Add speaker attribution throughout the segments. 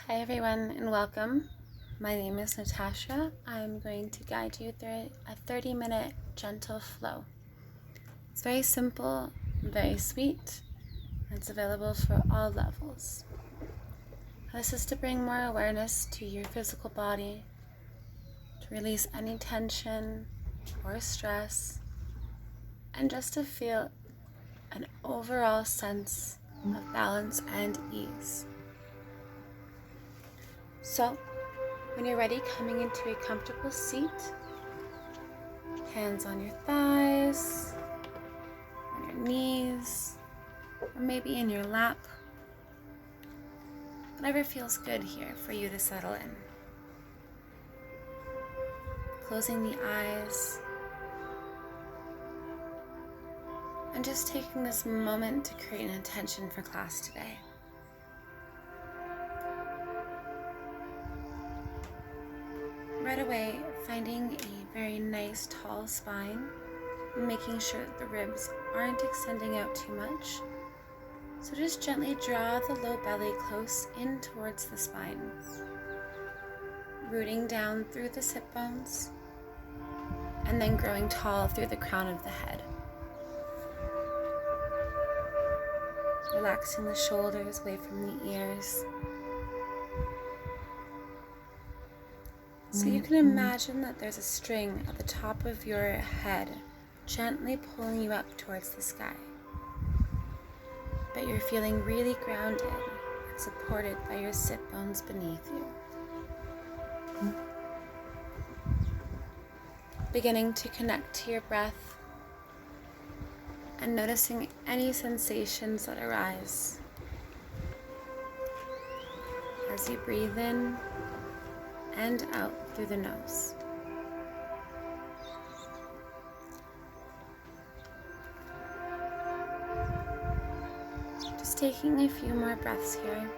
Speaker 1: Hi everyone and welcome. My name is Natasha. I'm going to guide you through a 30-minute gentle flow. It's very simple, very sweet, and it's available for all levels. This is to bring more awareness to your physical body, to release any tension or stress, and just to feel an overall sense of balance and ease. So, when you're ready, coming into a comfortable seat, hands on your thighs, on your knees, or maybe in your lap. Whatever feels good here for you to settle in. Closing the eyes, and just taking this moment to create an intention for class today. Right away, finding a very nice tall spine, making sure that the ribs aren't extending out too much. So just gently draw the low belly close in towards the spine, rooting down through the sit bones, and then growing tall through the crown of the head. Relaxing the shoulders away from the ears. So you can imagine that there's a string at the top of your head, gently pulling you up towards the sky. But you're feeling really grounded and supported by your sit bones beneath you. Beginning to connect to your breath and noticing any sensations that arise as you breathe in and out through the nose. Just taking a few more breaths here.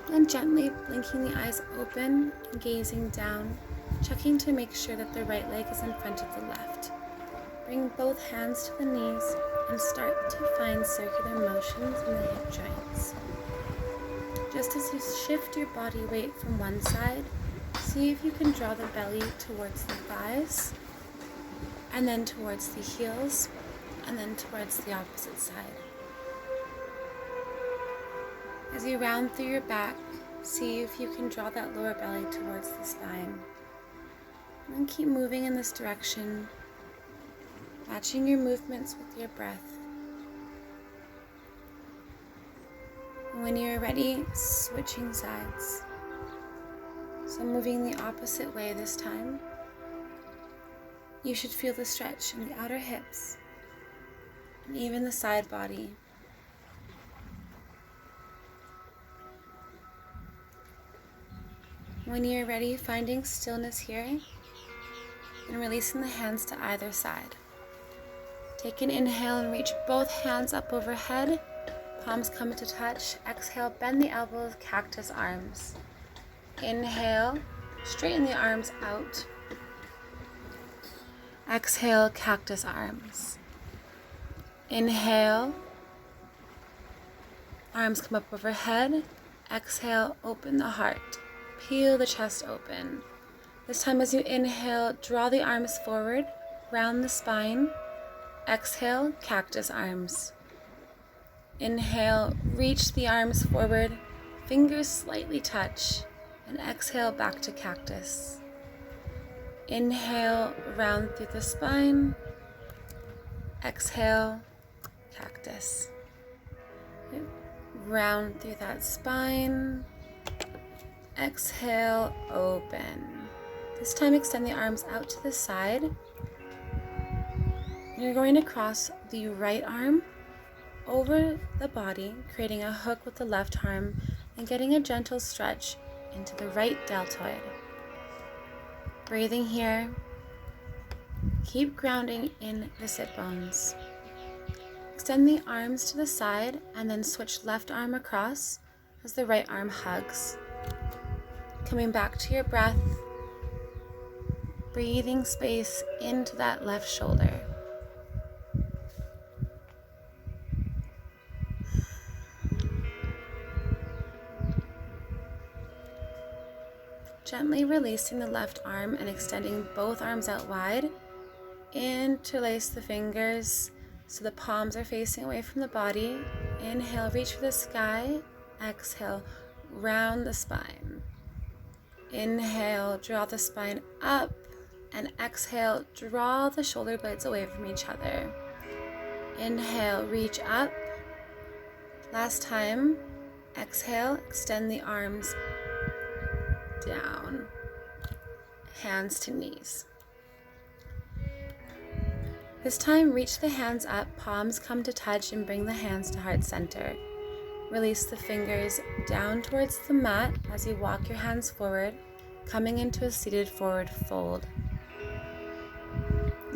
Speaker 1: And gently blinking the eyes open and gazing down, checking to make sure that the right leg is in front of the left. Bring both hands to the knees and start to find circular motions in the hip joints. Just as you shift your body weight from one side, see if you can draw the belly towards the thighs, and then towards the heels, and then towards the opposite side. As you round through your back, see if you can draw that lower belly towards the spine. And then keep moving in this direction, matching your movements with your breath. And when you're ready, switching sides. So moving the opposite way this time. You should feel the stretch in the outer hips and even the side body. When you're ready, finding stillness here and releasing the hands to either side. Take an inhale and reach both hands up overhead. Palms come into touch. Exhale, bend the elbows, cactus arms. Inhale, straighten the arms out. Exhale, cactus arms. Inhale, arms come up overhead. Exhale, open the heart. Peel the chest open. This time as you inhale, draw the arms forward, round the spine. Exhale, cactus arms. Inhale, reach the arms forward, fingers slightly touch, and exhale back to cactus. Inhale, round through the spine. Exhale, cactus. Round through that spine. Exhale, open. This time extend the arms out to the side. You're going to cross the right arm over the body, creating a hook with the left arm and getting a gentle stretch into the right deltoid. Breathing here. Keep grounding in the sit bones. Extend the arms to the side and then switch left arm across as the right arm hugs. Coming back to your breath. breathing space into that left shoulder. Gently releasing the left arm and extending both arms out wide. Interlace the fingers so the palms are facing away from the body. Inhale, reach for the sky. Exhale, round the spine. Inhale, draw the spine up. And exhale, draw the shoulder blades away from each other. Inhale, reach up. Last time. Exhale, extend the arms down. Hands to knees. This time, reach the hands up, palms come to touch, and bring the hands to heart center. Release the fingers down towards the mat as you walk your hands forward, coming into a seated forward fold.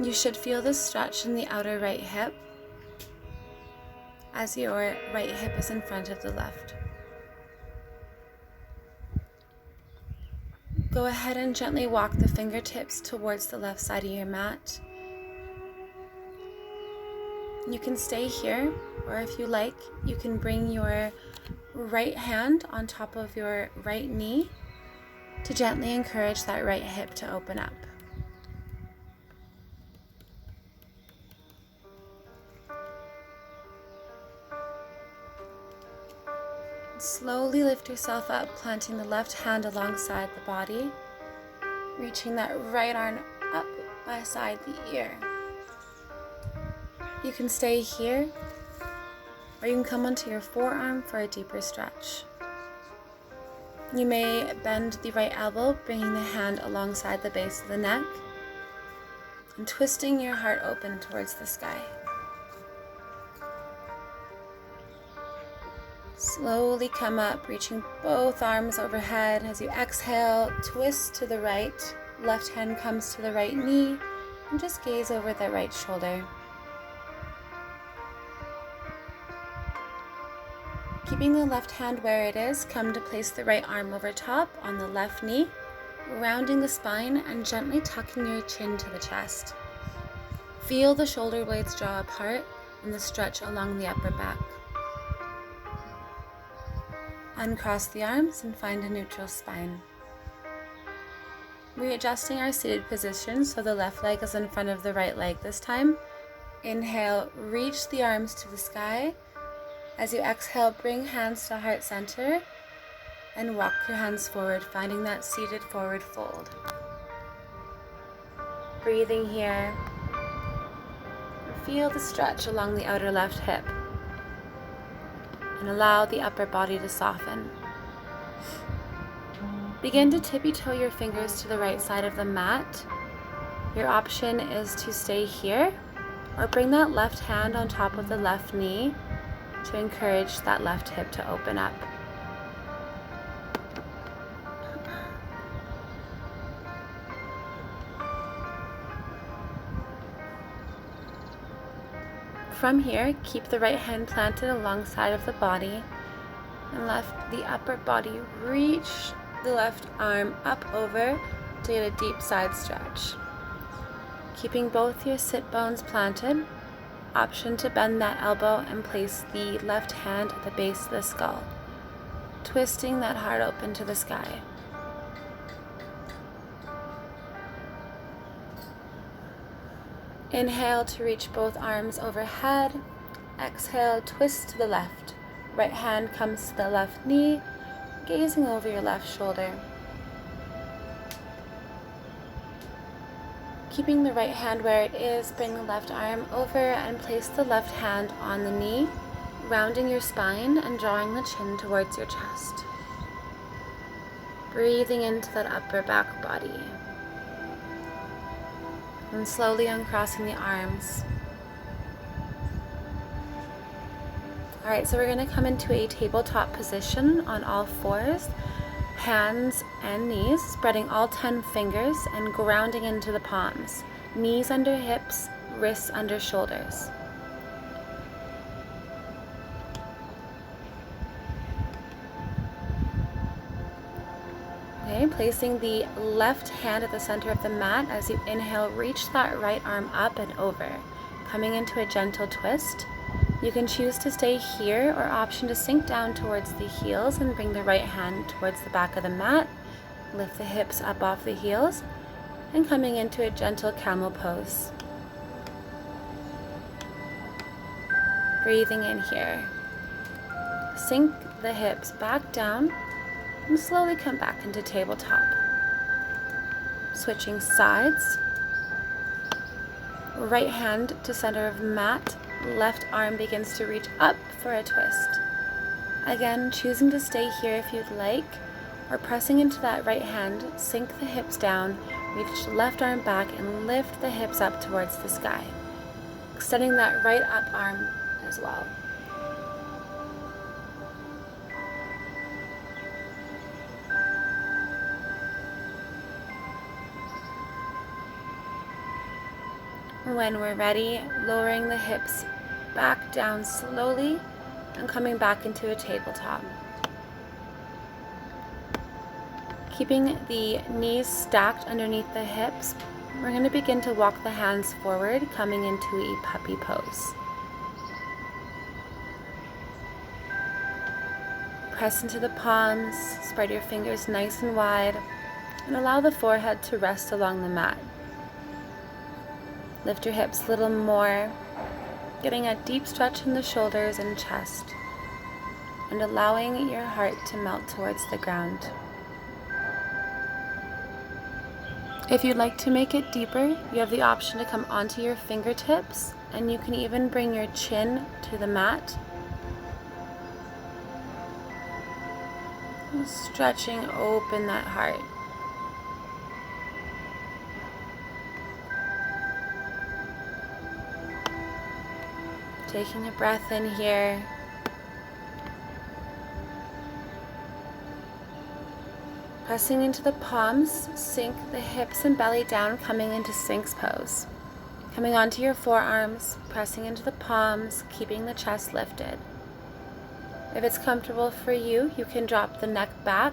Speaker 1: You should feel the stretch in the outer right hip as your right hip is in front of the left. Go ahead and gently walk the fingertips towards the left side of your mat. You can stay here, or if you like, you can bring your right hand on top of your right knee to gently encourage that right hip to open up. Slowly lift yourself up, planting the left hand alongside the body, reaching that right arm up beside the ear. You can stay here, or you can come onto your forearm for a deeper stretch. You may bend the right elbow, bringing the hand alongside the base of the neck, and twisting your heart open towards the sky. Slowly come up, reaching both arms overhead. As you exhale, twist to the right. Left hand comes to the right knee, and just gaze over the right shoulder. Keeping the left hand where it is, come to place the right arm over top on the left knee, rounding the spine and gently tucking your chin to the chest. Feel the shoulder blades draw apart and the stretch along the upper back. Uncross the arms and find a neutral spine. Readjusting our seated position so the left leg is in front of the right leg this time. Inhale, reach the arms to the sky. As you exhale, bring hands to heart center and walk your hands forward, finding that seated forward fold. Breathing here. Feel the stretch along the outer left hip and allow the upper body to soften. Begin to tippy-toe your fingers to the right side of the mat. Your option is to stay here or bring that left hand on top of the left knee to encourage that left hip to open up. From here, keep the right hand planted alongside of the body and let the upper body reach the left arm up over to get a deep side stretch. Keeping both your sit bones planted, option to bend that elbow and place the left hand at the base of the skull, twisting that heart open to the sky. Inhale to reach both arms overhead. Exhale, twist to the left. Right hand comes to the left knee, gazing over your left shoulder. Keeping the right hand where it is, bring the left arm over and place the left hand on the knee, rounding your spine and drawing the chin towards your chest. Breathing into that upper back body. And slowly uncrossing the arms. Alright, so we're going to come into a tabletop position on all fours, hands and knees, spreading all 10 fingers and grounding into the palms. Knees under hips, wrists under shoulders. Okay, placing the left hand at the center of the mat. As you inhale, reach that right arm up and over, coming into a gentle twist. You can choose to stay here or option to sink down towards the heels and bring the right hand towards the back of the mat. Lift the hips up off the heels and coming into a gentle camel pose. Breathing in here. Sink the hips back down and slowly come back into tabletop. Switching sides. Right hand to center of mat. Left arm begins to reach up for a twist. Again, choosing to stay here if you'd like, or pressing into that right hand, sink the hips down, reach the left arm back and lift the hips up towards the sky. Extending that right up arm as well. When we're ready, lowering the hips back down slowly and coming back into a tabletop. Keeping the knees stacked underneath the hips, we're going to begin to walk the hands forward, coming into a puppy pose. Press into the palms, spread your fingers nice and wide, and allow the forehead to rest along the mat. Lift your hips a little more, getting a deep stretch in the shoulders and chest, and allowing your heart to melt towards the ground. If you'd like to make it deeper, you have the option to come onto your fingertips, and you can even bring your chin to the mat. Stretching open that heart. Taking a breath in here. Pressing into the palms, sink the hips and belly down, coming into Sphinx pose. Coming onto your forearms, pressing into the palms, keeping the chest lifted. If it's comfortable for you, you can drop the neck back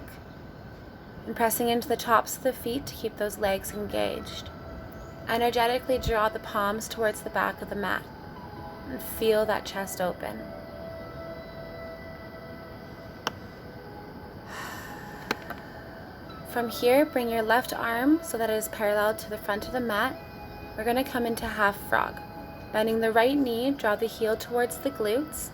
Speaker 1: and pressing into the tops of the feet to keep those legs engaged. Energetically draw the palms towards the back of the mat and feel that chest open. From here, bring your left arm so that it is parallel to the front of the mat. We're going to come into half frog. Bending the right knee, draw the heel towards the glutes.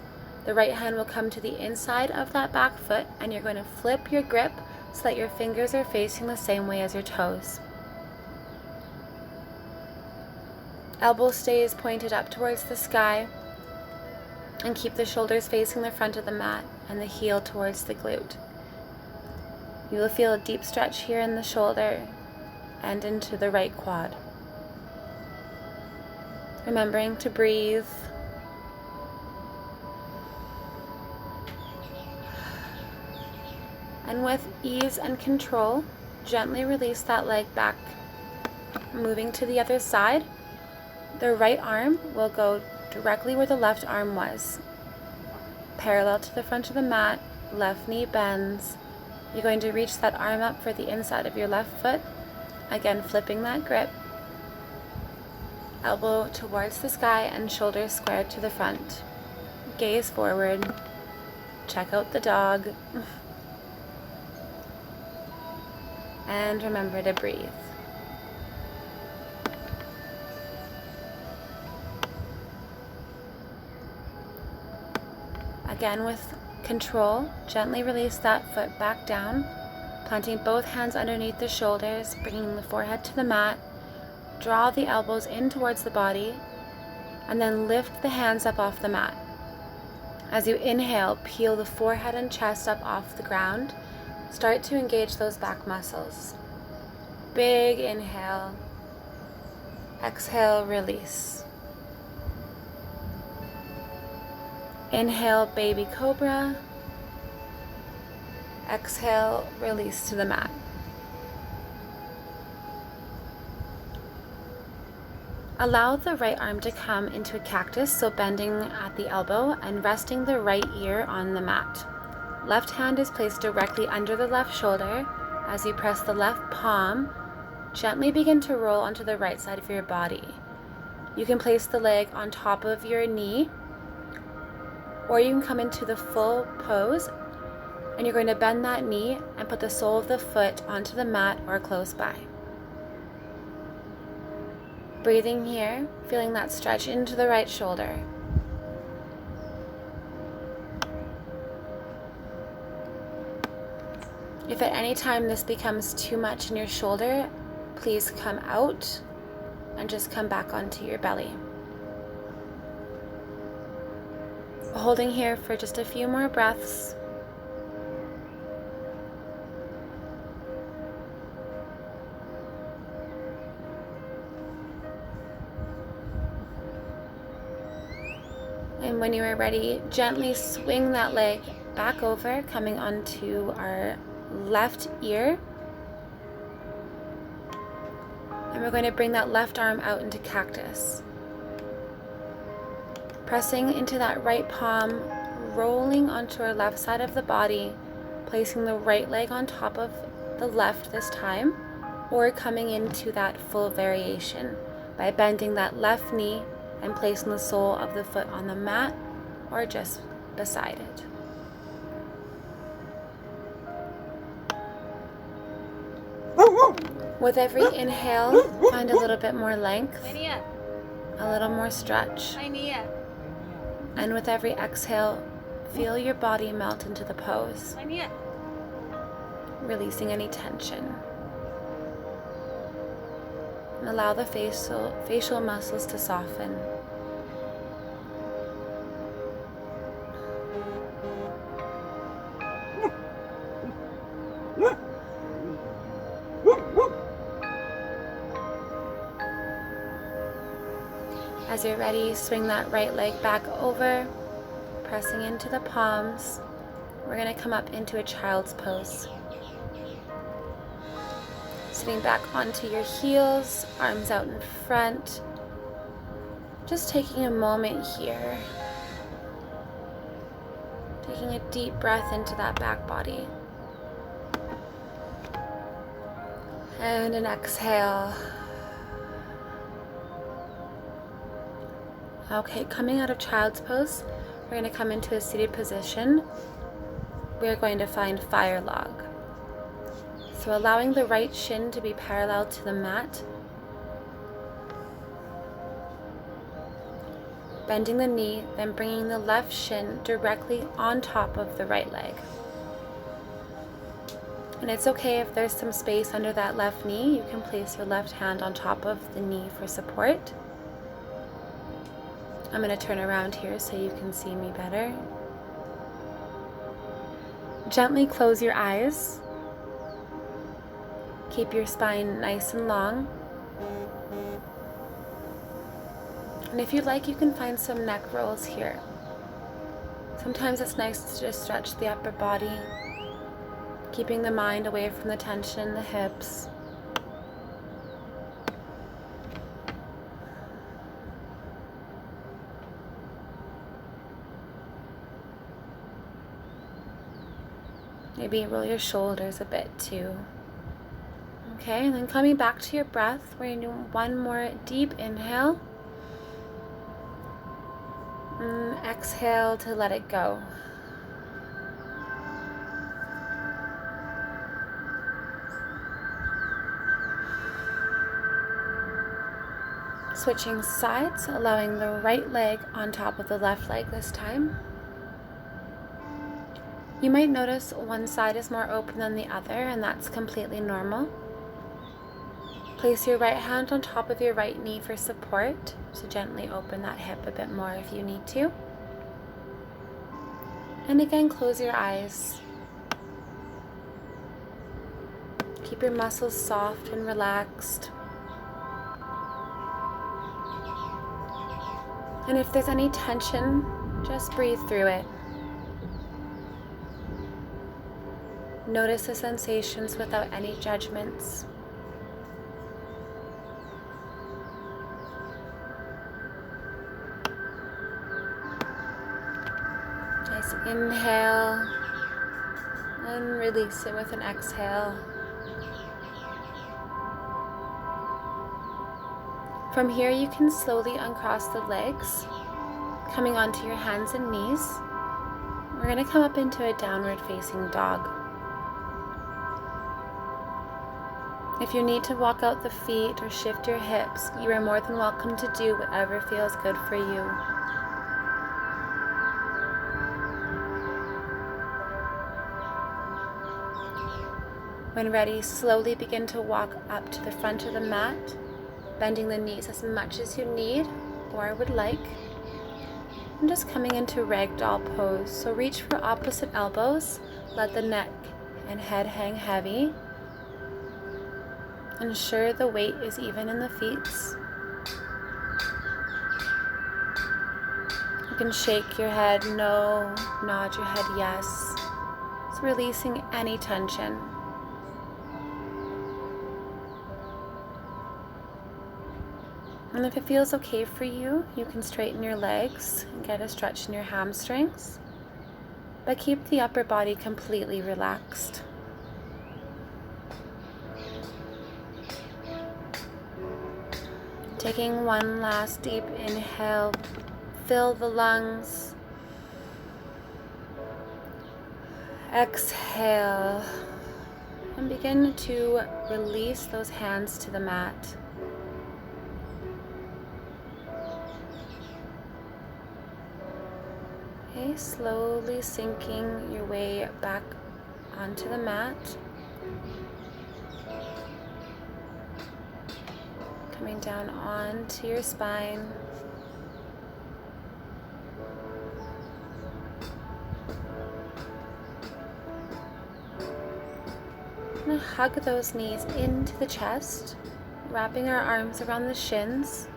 Speaker 1: The right hand will come to the inside of that back foot, and you're going to flip your grip so that your fingers are facing the same way as your toes. Elbow stays pointed up towards the sky, and keep the shoulders facing the front of the mat and the heel towards the glute. You will feel a deep stretch here in the shoulder and into the right quad. Remembering to breathe. And with ease and control, gently release that leg back. Moving to the other side, the right arm will go directly where the left arm was. Parallel to the front of the mat, left knee bends. You're going to reach that arm up for the inside of your left foot. Again, flipping that grip. Elbow towards the sky and shoulders squared to the front. Gaze forward. Check out the dog. And remember to breathe. Again, with control, gently release that foot back down, planting both hands underneath the shoulders, bringing the forehead to the mat. Draw the elbows in towards the body, and then lift the hands up off the mat. As you inhale, peel the forehead and chest up off the ground. Start to engage those back muscles. Big inhale. Exhale, release. Inhale, baby cobra. Exhale, release to the mat. Allow the right arm to come into a cactus, so bending at the elbow and resting the right ear on the mat. Left hand is placed directly under the left shoulder, As you press the left palm, gently begin to roll onto the right side of your body. You can place the leg on top of your knee, or you can come into the full pose, and you're going to bend that knee and put the sole of the foot onto the mat or close by. Breathing here, feeling that stretch into the right shoulder. If at any time this becomes too much in your shoulder, please come out and just come back onto your belly. Holding here for just a few more breaths. And when you are ready, gently swing that leg back over, coming onto our left ear. And we're going to bring that left arm out into cactus. Pressing into that right palm, rolling onto our left side of the body, placing the right leg on top of the left this time, or coming into that full variation by bending that left knee and placing the sole of the foot on the mat or just beside it. With every inhale, find a little bit more length, a little more stretch. And with every exhale, feel your body melt into the pose, releasing any tension. And allow the facial muscles to soften. As you're ready, swing that right leg back over, pressing into the palms. We're going to come up into a child's pose. Sitting back onto your heels, arms out in front. Just taking a moment here. Taking a deep breath into that back body. And an exhale. Okay, coming out of child's pose, we're going to come into a seated position. We're going to find fire log. So allowing the right shin to be parallel to the mat. Bending the knee, then bringing the left shin directly on top of the right leg. And it's okay if there's some space under that left knee. You can place your left hand on top of the knee for support. I'm going to turn around here so you can see me better. Gently close your eyes. Keep your spine nice and long. And if you'd like, you can find some neck rolls here. Sometimes it's nice to just stretch the upper body, keeping the mind away from the tension in the hips. Maybe roll your shoulders a bit too. Okay, and then coming back to your breath, we're going to do one more deep inhale. And exhale to let it go. Switching sides, allowing the right leg on top of the left leg this time. You might notice one side is more open than the other, and that's completely normal. Place your right hand on top of your right knee for support, so gently open that hip a bit more if you need to. And again, close your eyes. Keep your muscles soft and relaxed. And if there's any tension, just breathe through it. Notice the sensations without any judgments. Nice inhale and release it with an exhale. From here, you can slowly uncross the legs, coming onto your hands and knees. We're going to come up into a downward facing dog. If you need to walk out the feet or shift your hips, you are more than welcome to do whatever feels good for you. When ready, slowly begin to walk up to the front of the mat, bending the knees as much as you need or would like. And just coming into ragdoll pose. So reach for opposite elbows, let the neck and head hang heavy. Ensure the weight is even in the feet. You can shake your head no, nod your head yes. So releasing any tension. And if it feels okay for you, you can straighten your legs and get a stretch in your hamstrings, but keep the upper body completely relaxed. Taking one last deep inhale, fill the lungs. Exhale, and begin to release those hands to the mat. Okay, slowly sinking your way back onto the mat. Coming down onto your spine. We're going to hug those knees into the chest, wrapping our arms around the shins,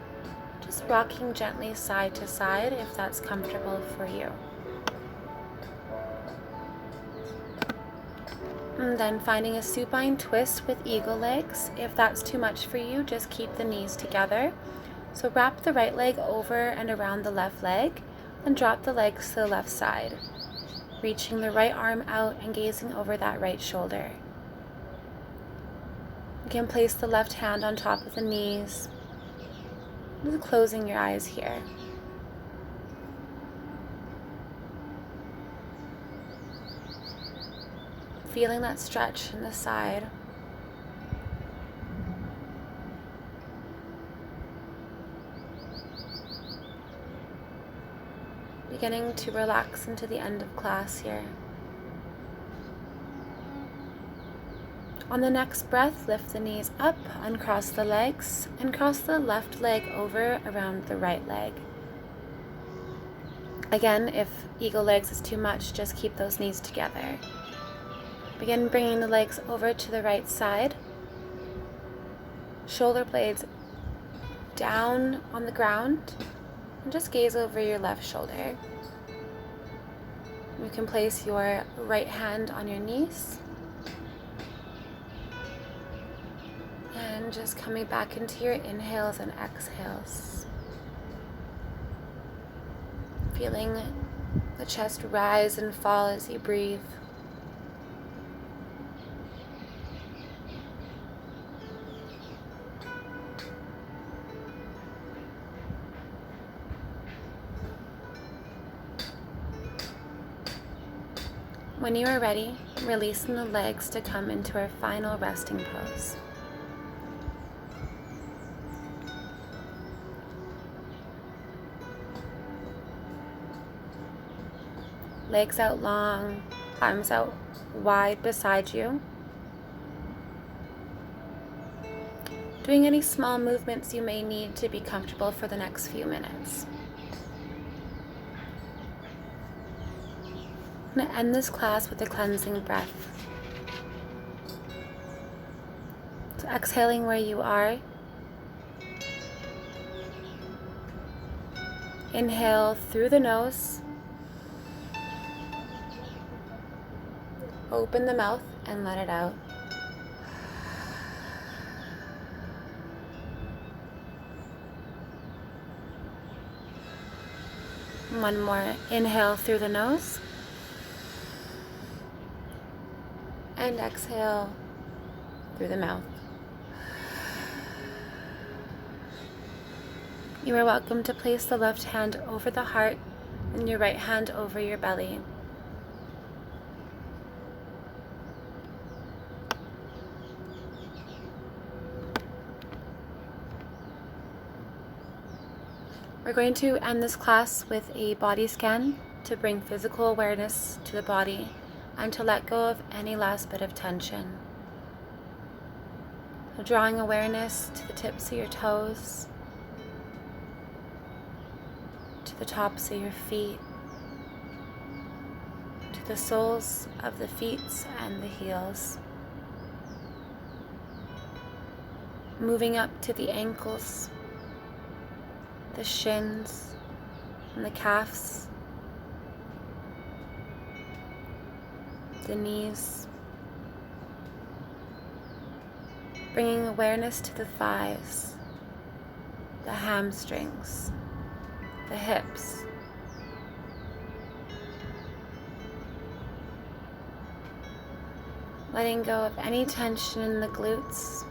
Speaker 1: just rocking gently side to side if that's comfortable for you. And then finding a supine twist with eagle legs. If that's too much for you, just keep the knees together. So wrap the right leg over and around the left leg, and drop the legs to the left side, reaching the right arm out and gazing over that right shoulder. You can place the left hand on top of the knees, just closing your eyes here. Feeling that stretch in the side. Beginning to relax into the end of class here. On the next breath, lift the knees up, uncross the legs, and cross the left leg over around the right leg. Again, if eagle legs is too much, just keep those knees together. Begin bringing the legs over to the right side. Shoulder blades down on the ground, and just gaze over your left shoulder. You can place your right hand on your knees. And just coming back into your inhales and exhales. Feeling the chest rise and fall as you breathe. When you are ready, releasing the legs to come into our final resting pose. Legs out long, arms out wide beside you. Doing any small movements you may need to be comfortable for the next few minutes. I'm going to end this class with a cleansing breath. So exhaling where you are. Inhale through the nose. Open the mouth and let it out. One more. Inhale through the nose. And exhale through the mouth. You are welcome to place the left hand over the heart and your right hand over your belly. We're going to end this class with a body scan to bring physical awareness to the body and to let go of any last bit of tension. So drawing awareness to the tips of your toes, to the tops of your feet, to the soles of the feet and the heels. Moving up to the ankles, the shins, and the calves, the knees. Bringing awareness to the thighs, the hamstrings, the hips. Letting go of any tension in the glutes.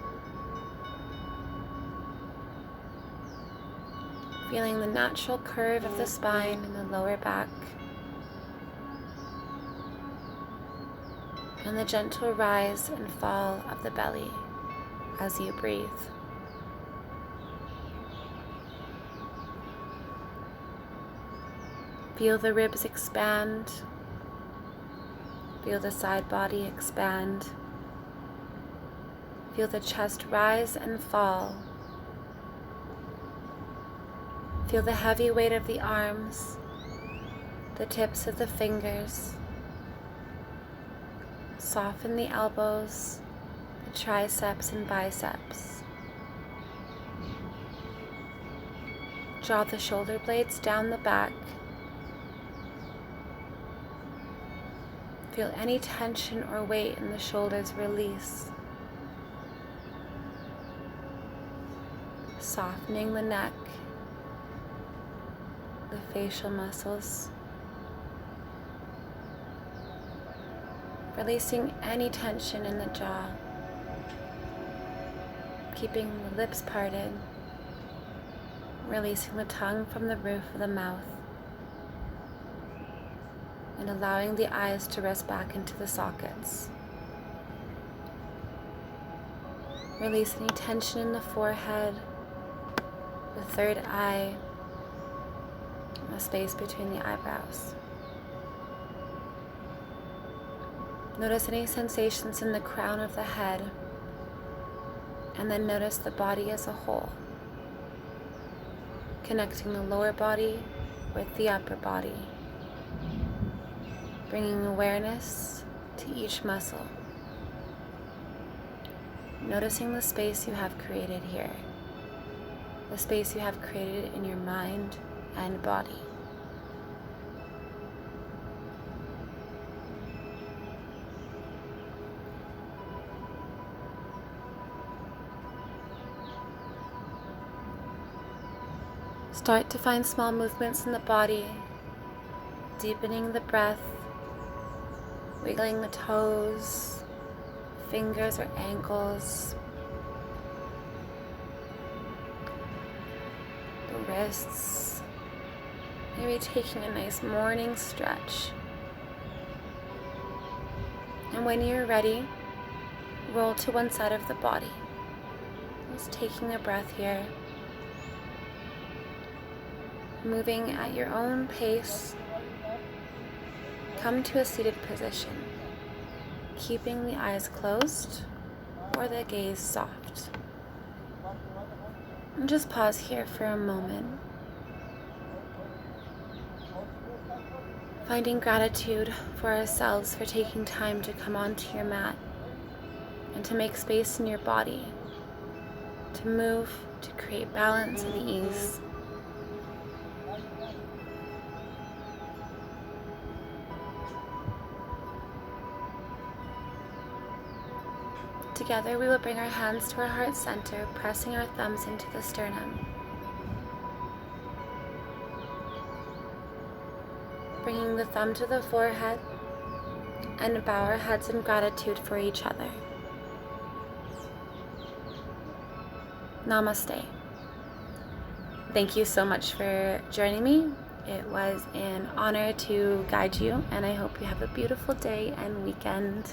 Speaker 1: Feeling the natural curve of the spine in the lower back. And the gentle rise and fall of the belly as you breathe. Feel the ribs expand. Feel the side body expand. Feel the chest rise and fall. Feel the heavy weight of the arms, the tips of the fingers. Soften the elbows, the triceps and biceps. Draw the shoulder blades down the back. Feel any tension or weight in the shoulders release. Softening the neck, the facial muscles. Releasing any tension in the jaw. Keeping the lips parted. Releasing the tongue from the roof of the mouth. And allowing the eyes to rest back into the sockets. Release any tension in the forehead, the third eye, and the space between the eyebrows. Notice any sensations in the crown of the head, and then notice the body as a whole, connecting the lower body with the upper body. Bringing awareness to each muscle. Noticing the space you have created here. The space you have created in your mind and body. Start to find small movements in the body, deepening the breath. Wiggling the toes, fingers or ankles, the wrists, maybe taking a nice morning stretch. And when you're ready, roll to one side of the body. Just taking a breath here. Moving at your own pace. Come to a seated position, keeping the eyes closed or the gaze soft. And just pause here for a moment. Finding gratitude for ourselves for taking time to come onto your mat and to make space in your body, to move, to create balance and ease. Together we will bring our hands to our heart center, pressing our thumbs into the sternum. Bringing the thumb to the forehead and bow our heads in gratitude for each other. Namaste. Thank you so much for joining me. It was an honor to guide you, and I hope you have a beautiful day and weekend.